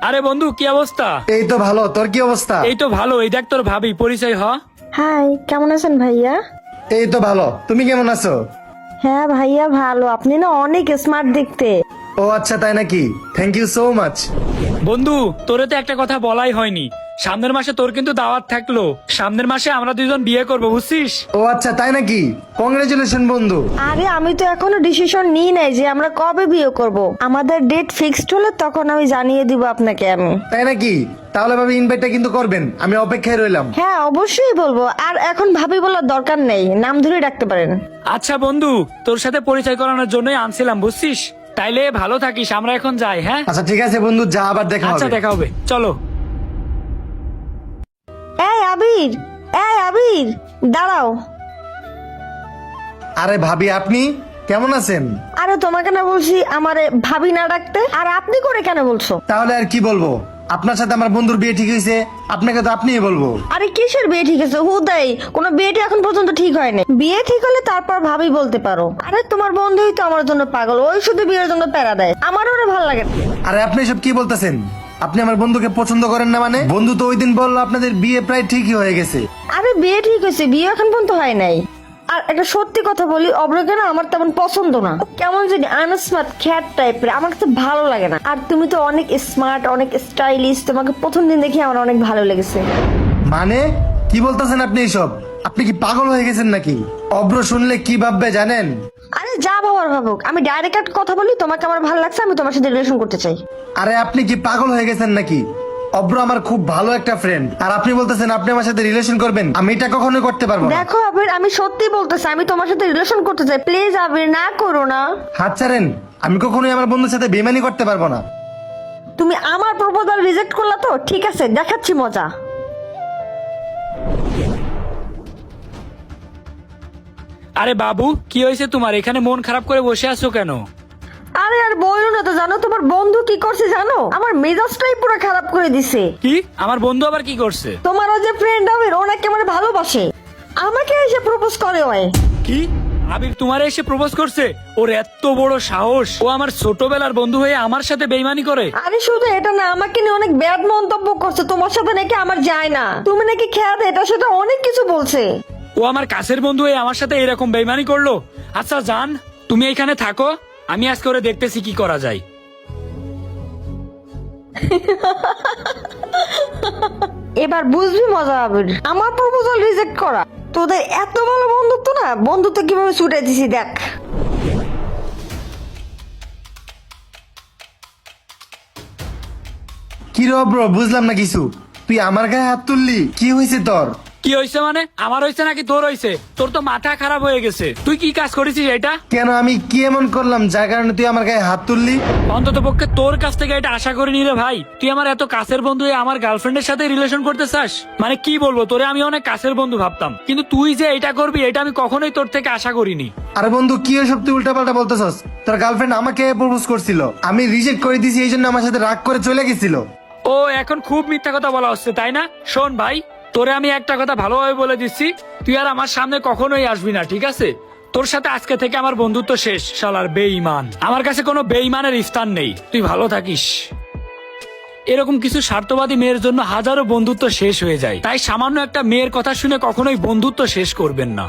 আরে বন্ধু কি অবস্থা? এই তো ভালো, তোর কি অবস্থা? এই তো ভালো। এই দেখ তোর ভাবি, পরিচয় হ। হাই, কেমন আছেন ভাইয়া? এই তো ভালো, তুমি কেমন আছো? হ্যাঁ ভাইয়া ভালো, আপনি না অনেক স্মার্ট দেখতে। ও আচ্ছা, তাই নাকি? Thank you so much. বন্ধু তোরে তো একটা কথা বলাই হয়নি, সামনের মাসে তোর কিন্তু দাওয়াত থাকলো। সামনের মাসে আমরা দুজন বিয়ে করবো, বুঝছিস? ও আচ্ছা, তাই নাকি? কংগ্রেচুলেশন বন্ধু। আরে আমি তো এখনো ডিসিশন নিই নাই যে আমরা কবে বিয়ে করব। আমাদের ডেট ফিক্সড হলে তখন আমি জানিয়ে দিব আপনাকে আমি। তাই নাকি? তাহলে ভাবি ইনভাইটটা কিন্তু করবেন, আমি অপেক্ষায় রইলাম। হ্যাঁ অবশ্যই বলবো, আর এখন ভাবি বলার দরকার নেই, নাম ধরে ডাকতে পারেন। আচ্ছা বন্ধু, তোর সাথে পরিচয় করানোর জন্যই আনছিলাম, বুঝছিস? তাইলে ভালো থাকিস, আমরা এখন যাই। হ্যাঁ আচ্ছা ঠিক আছে বন্ধু, যা, আবার দেখা আচ্ছা, হবে। দেখা হবে, চলো। এই আবির, এই আবির, দাঁড়াও। আরে ভাবি, আপনি কেমন আছেন? আরে তোমাকে না বলছি আমারে ভাবি না ডাকতে, আর আপনি করে কেন বলছো? তাহলে আর কি বলবো? আপনার সাথে আমার বন্ধুর বিয়ে ঠিক হয়েছে, আপনাকে তো আপনিই বলবো। আরে কিসের বিয়ে ঠিক আছে হুদাই? কোনো বিয়েটা এখন পর্যন্ত ঠিক হয়নি। বিয়ে ঠিক হলে তারপর ভাবি বলতে পারো। আরে তোমার বন্ধুই তো আমার জন্য পাগল, ওই শুধু বিয়ের জন্য প্যারা দেয়, আমারও ওরে ভালো লাগে না। আরে আপনি সব কি বলতেছেন? আপনি আমার বন্ধুকে পছন্দ করেন না মানে? বন্ধু তো ওই দিন বললো আপনাদের বিয়ে প্রায় ঠিকই হয়ে গেছে। আরে বিয়ে ঠিক হয়েছে, বিয়ে এখন পর্যন্ত হয় নাই। আর একটা সত্যি কথা বলি, অব্রকে না আমার তেমন পছন্দ না। ও কেমন জানি আনস্মার্ট খ্যাট টাইপের, আমার কাছে ভালো লাগে না। আর তুমি তো অনেক স্মার্ট, অনেক স্টাইলিশ, তোমাকে প্রথম দিন দেখে আমার অনেক ভালো লেগেছে। মানে কি বলতেছেন আপনি এসব? আপনি কি পাগল হয়ে গেছেন নাকি? অব্র শুনলে কি ভাববে জানেন? আরে যা ভাবার ভাবুক, আমি ডাইরেক্ট কথা বলি, তোমাকে আমার ভালো লাগছে, আমি তোমার সাথে রিলেশন করতে চাই। আরে আপনি কি পাগল হয়ে গেছেন নাকি? অব্র আমার খুব ভালো একটা ফ্রেন্ড, আর আপনি বলতেছেন আপনি আমার সাথে রিলেশন করবেন? আমি এটা কখনোই করতে পারবো না। দেখো আবির, আমি সত্যি বলতেছি, আমি তোমার সাথে রিলেশন করতে চাই। প্লিজ আবির, না করো না। হাত ছাড়েন, আমি কখনোই আমার বন্ধুর সাথে বেমানি করতে পারবো না। তুমি আমার প্রপোজাল রিজেক্ট করলা তো, ঠিক আছে, দেখাচ্ছি মজা। আরে বাবু, কি হয়েছে তোমার? এখানে মন খারাপ করে বসে আছো কেন? আরে আর বইলো না তো, জানো তোমার বন্ধু কি করছে জানো? আমার মেজাজটাই পুরো খারাপ করে দিছে। কি? আমার বন্ধু আবার কি করছে? তোমার ওই যে ফ্রেন্ড আবির, ও নাকি আমার ভালোবাসে, আমাকে এসে প্রপোজ করে ওই। কি? আবির তোমার এসে প্রপোজ করছে? ওর এত বড় সাহস! ও আমার ছোটবেলার বন্ধু হয়ে আমার সাথে বেইমানি করে? আরে শুধু এটা না, আমাকে নিয়ে অনেক ব্যাড মন্তব্য করছে, তোমার সাথে নাকি আমার যায় না, তুমি নাকি খেয়াল, এটা সেটা অনেক কিছু বলছে। ও আমার কাছের বন্ধু হয়ে আমার সাথে এরকম বেইমানি করলো? আচ্ছা জান, তুমি এখানে থাকো, আমি আজকে ওরে দেখতেছি কি করা যায়। এবার বুঝবি মজা আবির, আমার প্রপোজাল রিজেক্ট করা। তোদের এত ভালো বন্ধুত্ব না, বন্ধুত্ব কিভাবে ছুটে দিছি দেখ। কি রে অব্র, বুঝলাম না কিছু। তুই আমার গায়ে হাত তুললি, কি হয়েছে তোর? কি হয়েছে মানে? আমার হয়েছে নাকি তোর হয়েছে? তোর তো মাথা খারাপ হয়ে গেছে। তুই কি কাজ করেছিস এটা? কেন, আমি কি এমন করলাম যার কারণে তুই আমার গায়ে হাত তুললি? অন্তত পক্ষে তোর কাছ থেকে এটা আশা করে নিলে ভাই। তুই আমার এত কাছের বন্ধু হয়ে আমার গার্লফ্রেন্ডের সাথে রিলেশন করতে চাস? মানে কি বলবো, তোরে আমি অনেক কাছের বন্ধু ভাবতাম, কিন্তু তুই যে এটা করবি এটা আমি কখনোই তোর থেকে আশা করিনি। আরে বন্ধু, কি এসব তুই উল্টাপাল্টা বলতেছস? তোর গার্লফ্রেন্ড আমাকে প্রপোজ করছিল, আমি রিজেক্ট করে দিয়েছি, এই জন্য আমার সাথে রাগ করে চলে গেছিল। ও এখন খুব মিথ্যা কথা বলা হচ্ছে, তাই না? শোন ভাই, তোরে আমি একটা কথা ভালোভাবে বলে দিচ্ছি, তুই আর আমার সামনে কখনোই আসবি না, ঠিক আছে? তোর সাথে আজকে থেকে আমার বন্ধুত্ব শেষ, শালার বেঈমান। আমার কাছে কোনো বেঈমানের স্থান নেই, তুই ভালো থাকিস। এরকম কিছু স্বার্থবাদী মেয়ের জন্য হাজারো বন্ধুত্ব শেষ হয়ে যায়, তাই সামান্য একটা মেয়ের কথা শুনে কখনোই বন্ধুত্ব শেষ করবেন না।